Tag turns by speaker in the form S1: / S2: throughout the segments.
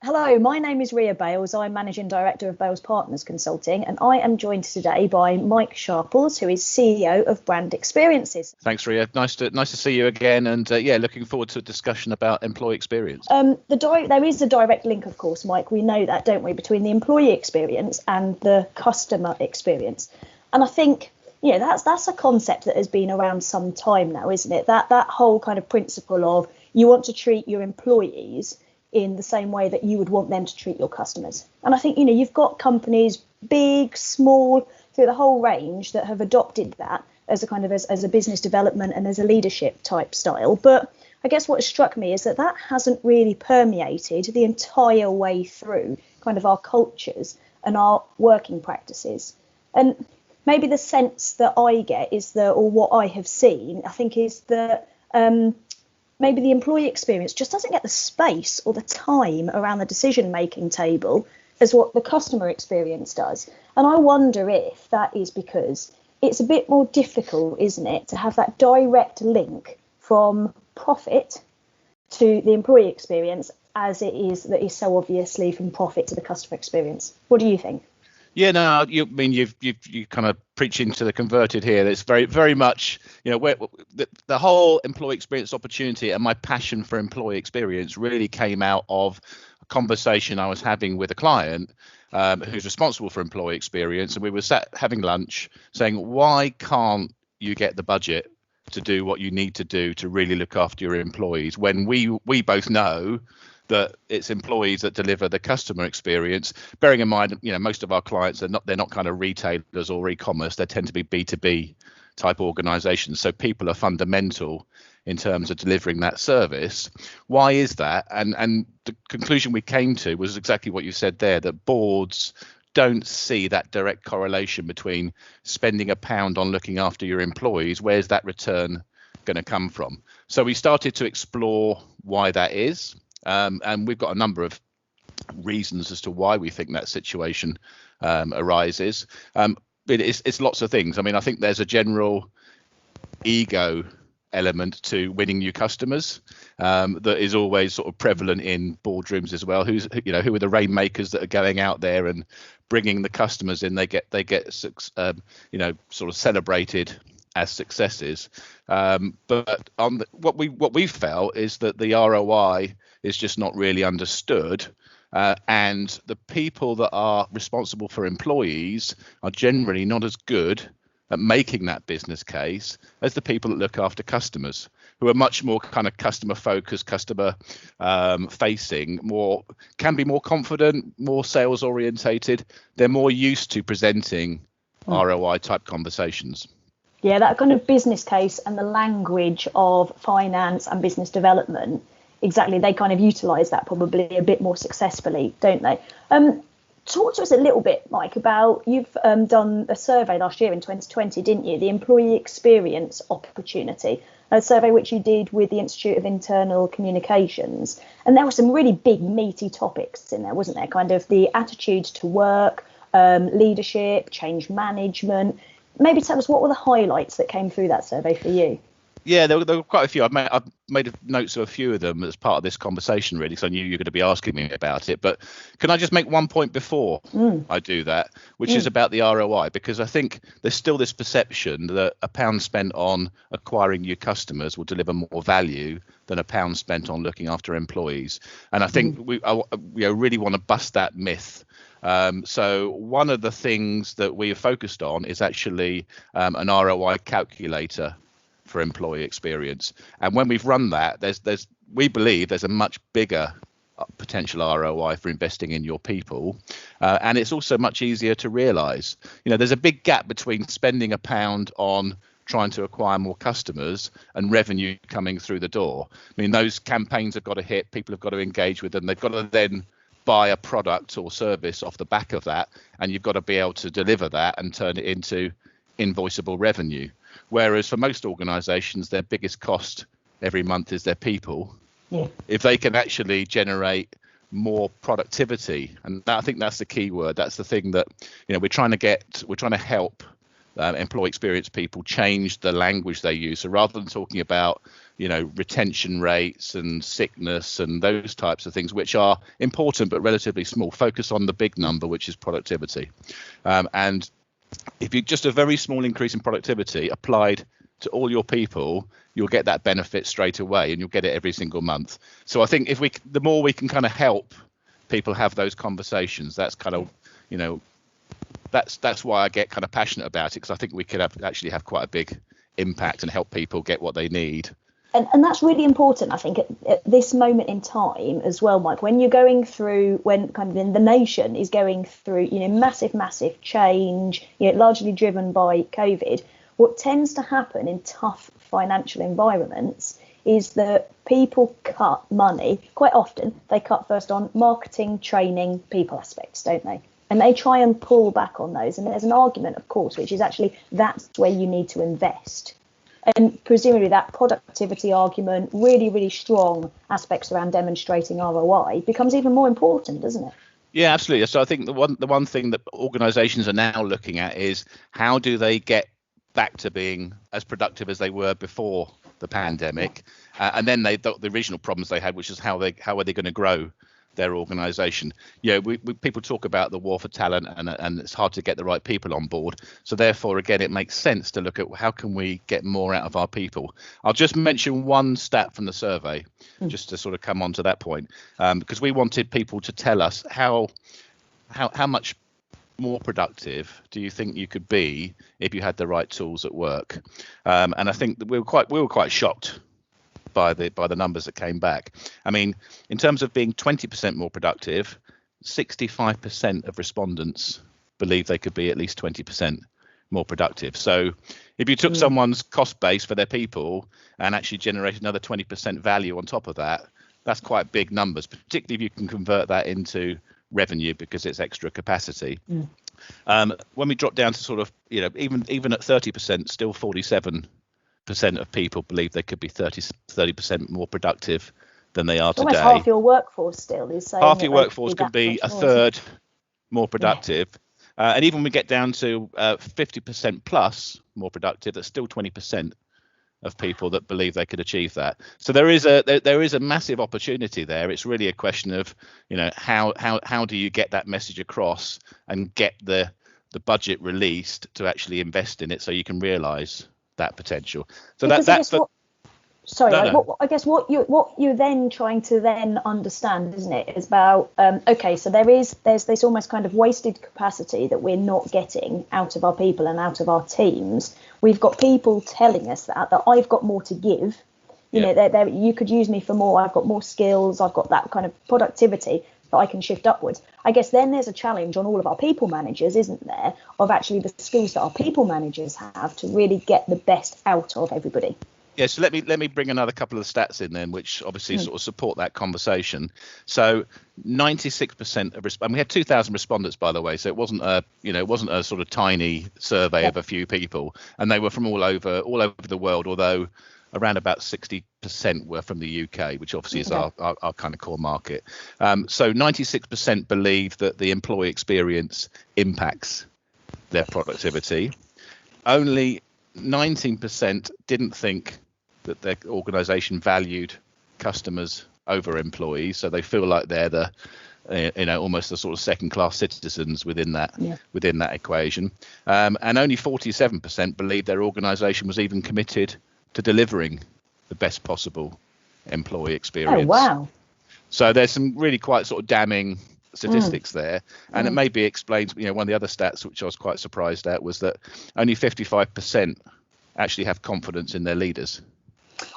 S1: Hello, my name is Ria Bales. I'm Managing Director of Bales Partners Consulting, and I am joined today by Mike Sharples, who is CEO of Brand Experiences.
S2: Thanks, Ria. Nice to see you again, and looking forward to a discussion about employee experience.
S1: There is a direct link, of course, Mike. We know that, don't we, between the employee experience and the customer experience. And I think, that's a concept that has been around some time now, isn't it? That whole kind of principle of you want to treat your employees in the same way that you would want them to treat your customers. And I think, you've got companies, big, small, through the whole range that have adopted that as a kind of as a business development and as a leadership type style. But I guess what has struck me is that hasn't really permeated the entire way through kind of our cultures and our working practices. And maybe the sense that I get is that, or what I have seen, I think is that maybe the employee experience just doesn't get the space or the time around the decision-making table as what the customer experience does. And I wonder if that is because it's a bit more difficult, isn't it, to have that direct link from profit to the employee experience as it is that is so obviously from profit to the customer experience. What do you think?
S2: Yeah, no, you kind of preaching to the converted here. It's very, very much, where the whole employee experience opportunity and my passion for employee experience really came out of a conversation I was having with a client who's responsible for employee experience, and we were sat having lunch saying, why can't you get the budget to do what you need to do to really look after your employees when we both know that it's employees that deliver the customer experience, bearing in mind, most of our clients they're not kind of retailers or e-commerce, they tend to be B2B type organizations. So people are fundamental in terms of delivering that service. Why is that? And the conclusion we came to was exactly what you said there, that boards don't see that direct correlation between spending £1 on looking after your employees. Where's that return going to come from? So we started to explore why that is. And we've got a number of reasons as to why we think that situation arises. It's lots of things. I mean, I think there's a general ego element to winning new customers that is always sort of prevalent in boardrooms as well. Who are the rainmakers that are going out there and bringing the customers in? They get sort of celebrated as successes. But what we felt is that the ROI is just not really understood, and the people that are responsible for employees are generally not as good at making that business case as the people that look after customers, who are much more kind of customer focused, customer facing, can be more confident, more sales orientated. They're more used to presenting ROI type conversations.
S1: Yeah, that kind of business case and the language of finance and business development, exactly, they kind of utilise that probably a bit more successfully, don't they? Talk to us a little bit, Mike, about, you've done a survey last year in 2020, didn't you? The Employee Experience Opportunity, a survey which you did with the Institute of Internal Communications. And there were some really big, meaty topics in there, wasn't there? Kind of the attitude to work, leadership, change management. Maybe tell us, what were the highlights that came through that survey for you?
S2: Yeah, there were quite a few. I've made notes of a few of them as part of this conversation, really, because I knew you were going to be asking me about it. But can I just make one point before I do that, which is about the ROI? Because I think there's still this perception that £1 spent on acquiring new customers will deliver more value than £1 spent on looking after employees. And I think we really want to bust that myth. So one of the things that we have focused on is actually an ROI calculator for employee experience. And when we've run that, we believe there's a much bigger potential ROI for investing in your people. And it's also much easier to realize. There's a big gap between spending £1 on trying to acquire more customers and revenue coming through the door. I mean, those campaigns have got to hit, people have got to engage with them. They've got to then buy a product or service off the back of that, and you've got to be able to deliver that and turn it into invoiceable revenue. Whereas for most organizations, their biggest cost every month is their people. Yeah. If they can actually generate more productivity, and I think that's the key word, that's the thing that we're trying to help employee experience people changed the language they use. So rather than talking about, retention rates and sickness and those types of things, which are important but relatively small, focus on the big number, which is productivity. And if you just a very small increase in productivity applied to all your people, you'll get that benefit straight away, and you'll get it every single month. So I think the more we can kind of help people have those conversations, that's kind of, that's why I get kind of passionate about it, because I think we could actually have quite a big impact and help people get what they need.
S1: And that's really important, I think, at this moment in time as well, Mike, when you're going through, when kind of the nation is going through, massive change, largely driven by COVID. What tends to happen in tough financial environments is that people cut money. Quite often, they cut first on marketing, training, people aspects, don't they? And they try and pull back on those. And there's an argument, of course, which is actually that's where you need to invest. And presumably that productivity argument, really, really strong aspects around demonstrating ROI becomes even more important, doesn't it?
S2: Yeah, absolutely. So I think the one thing that organizations are now looking at is how do they get back to being as productive as they were before the pandemic, and then the original problems they had, which is how are they going to grow their organization. People talk about the war for talent, and it's hard to get the right people on board. So therefore, again, it makes sense to look at how can we get more out of our people. I'll just mention one stat from the survey, just to sort of come on to that point, because we wanted people to tell us how much more productive do you think you could be if you had the right tools at work. And I think that we were quite shocked by the numbers that came back. I mean, in terms of being 20% more productive, 65% of respondents believe they could be at least 20% more productive. So if you took someone's cost base for their people and actually generated another 20% value on top of that, that's quite big numbers, particularly if you can convert that into revenue because it's extra capacity. When we drop down to sort of, even at 30%, still 47% of people believe they could be 30% more productive than they are today.
S1: Almost half your workforce still is saying
S2: half your workforce could be a third more productive. And even when we get down to 50% plus more productive, that's still 20% of people that believe they could achieve that. So there is a massive opportunity there. It's really a question of, how do you get that message across and get the budget released to actually invest in it so you can realize that potential. So
S1: I guess what you're then trying to then understand, isn't it, is about so there's this almost kind of wasted capacity that we're not getting out of our people and out of our teams. We've got people telling us that I've got more to give. You could use me for more. I've got more skills. I've got that kind of productivity that I can shift upwards. I guess then there's a challenge on all of our people managers, isn't there, of actually the skills that our people managers have to really get the best out of everybody.
S2: Yeah, so let me bring another couple of stats in then, which obviously sort of support that conversation. So 96% of and we had 2,000 respondents, by the way, so it wasn't a sort of tiny survey of a few people, and they were from all over the world, although around about 60% were from the UK, which obviously is our kind of core market. So 96% believe that the employee experience impacts their productivity. Only 19% didn't think that their organisation valued customers over employees, so they feel like they're the almost the sort of second-class citizens within that equation. And only 47% believe their organisation was even committed to delivering the best possible employee experience.
S1: Oh, wow.
S2: So there's some really quite sort of damning statistics there, and it maybe explains, one of the other stats which I was quite surprised at was that only 55% actually have confidence in their leaders.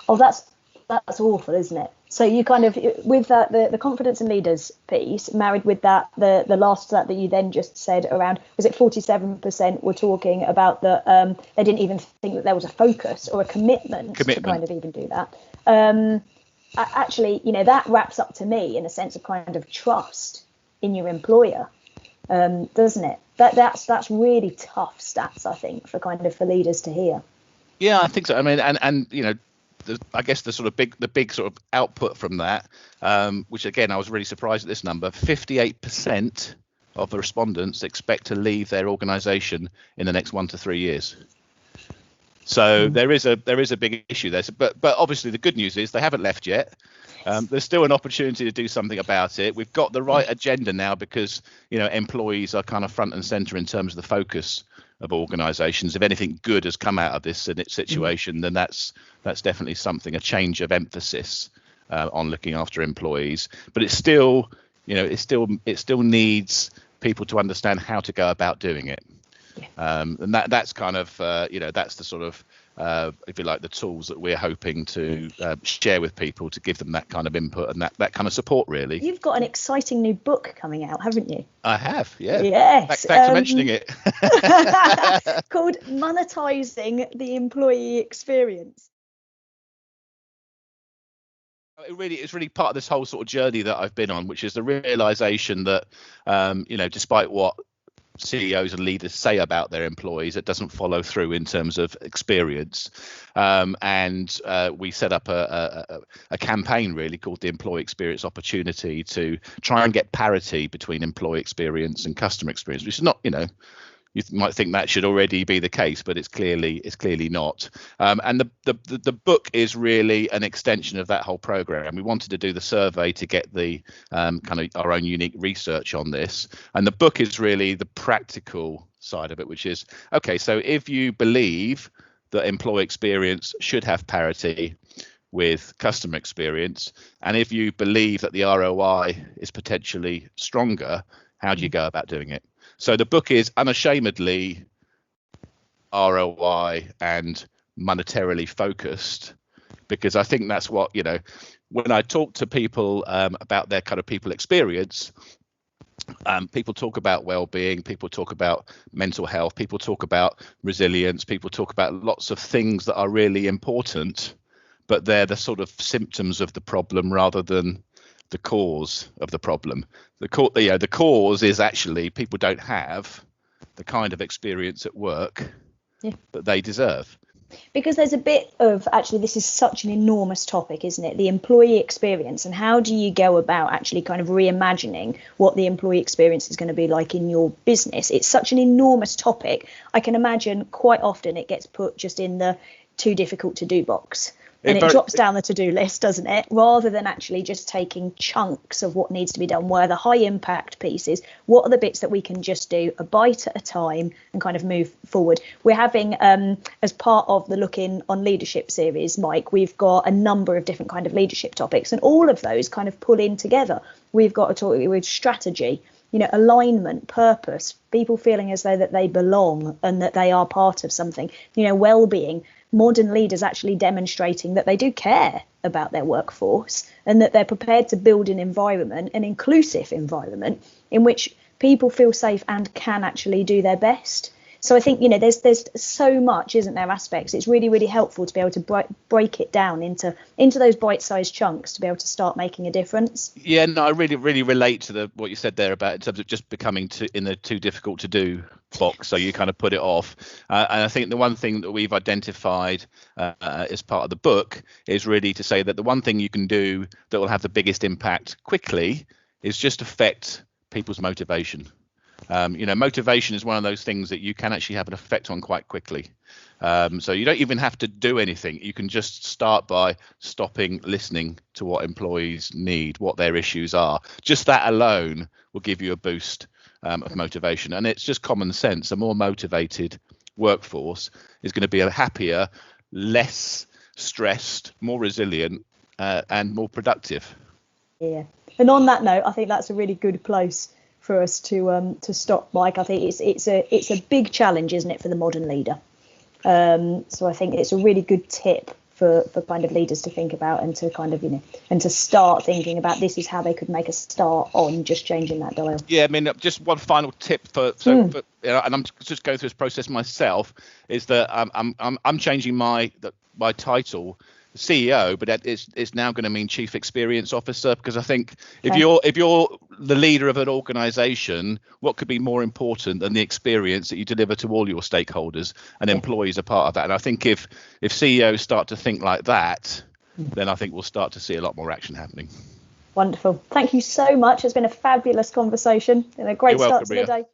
S1: Oh, that's awful, isn't it? So you kind of, with that, the confidence in leaders piece married with that, the last stat that you then just said around, was it 47% were talking about that they didn't even think that there was a focus or a commitment to kind of even do that. Actually, that wraps up to me in a sense of kind of trust in your employer, doesn't it? That's really tough stats, I think, for leaders to hear.
S2: Yeah, I think so. I mean, and I guess the big sort of output from that, which again I was really surprised at this number, 58% of the respondents expect to leave their organization in the next 1 to 3 years. So there is a big issue there. But obviously the good news is they haven't left yet. There's still an opportunity to do something about it. We've got the right agenda now because, employees are kind of front and center in terms of the focus of organizations. If anything good has come out of this situation, then that's definitely something, a change of emphasis on looking after employees. But it's still, it still needs people to understand how to go about doing it. And that's kind of, that's the sort of, if you like, the tools that we're hoping to share with people to give them that kind of input and that kind of support, really.
S1: You've got an exciting new book coming out, haven't you?
S2: I have, yeah.
S1: Yes.
S2: Thanks for mentioning it.
S1: Called Monetizing the Employee Experience.
S2: It's really part of this whole sort of journey that I've been on, which is the realization that, despite what CEOs and leaders say about their employees, it doesn't follow through in terms of experience. And we set up a campaign really called the Employee Experience Opportunity to try and get parity between employee experience and customer experience, which is not, you might think that should already be the case, but it's clearly not. And the book is really an extension of that whole program. We wanted to do the survey to get the kind of our own unique research on this. And the book is really the practical side of it, which is, okay, so if you believe that employee experience should have parity with customer experience, and if you believe that the ROI is potentially stronger, how do you go about doing it? So the book is unashamedly ROI and monetarily focused, because I think that's what, when I talk to people about their kind of people experience, people talk about well-being, people talk about mental health, people talk about resilience, people talk about lots of things that are really important, but they're the sort of symptoms of the problem rather than the cause of the problem. The cause is actually people don't have the kind of experience at work that they deserve.
S1: Because there's a bit of, actually, this is such an enormous topic, isn't it? The employee experience, and how do you go about actually kind of reimagining what the employee experience is going to be like in your business? It's such an enormous topic. I can imagine quite often it gets put just in the too difficult to do box. And it drops down the to-do list, doesn't it? Rather than actually just taking chunks of what needs to be done, where the high impact pieces, what are the bits that we can just do a bite at a time and kind of move forward. We're having, as part of the Looking on Leadership series, Mike, we've got a number of different kind of leadership topics, and all of those kind of pull in together. We've got to talk with strategy, alignment, purpose, people feeling as though that they belong and that they are part of something, well-being. Modern leaders actually demonstrating that they do care about their workforce and that they're prepared to build an environment, an inclusive environment in which people feel safe and can actually do their best. So I think, there's so much, isn't there, aspects. It's really, really helpful to be able to break it down into those bite-sized chunks to be able to start making a difference.
S2: Yeah, no, I really, really relate to what you said there about in terms of just becoming in the too difficult to do box. So you kind of put it off. And I think the one thing that we've identified as part of the book is really to say that the one thing you can do that will have the biggest impact quickly is just affect people's motivation. Motivation is one of those things that you can actually have an effect on quite quickly. So you don't even have to do anything. You can just start by stopping listening to what employees need, what their issues are. Just that alone will give you a boost of motivation. And it's just common sense. A more motivated workforce is going to be a happier, less stressed, more resilient, and more productive.
S1: Yeah. And on that note, I think that's a really good place for us to stop, Mike. I think it's a big challenge, isn't it, for the modern leader? So I think it's a really good tip for kind of leaders to think about and to kind of and to start thinking about this is how they could make a start on just changing that dial.
S2: Yeah, I mean, just one final tip and I'm just going through this process myself, is that I'm changing my title CEO, but it's now going to mean Chief Experience Officer, because I think if you're the leader of an organization, what could be more important than the experience that you deliver to all your stakeholders, and employees are part of that. And I think if CEOs start to think like that, then I think we'll start to see a lot more action happening.
S1: Wonderful. Thank you so much. It's been a fabulous conversation and a great start to the day.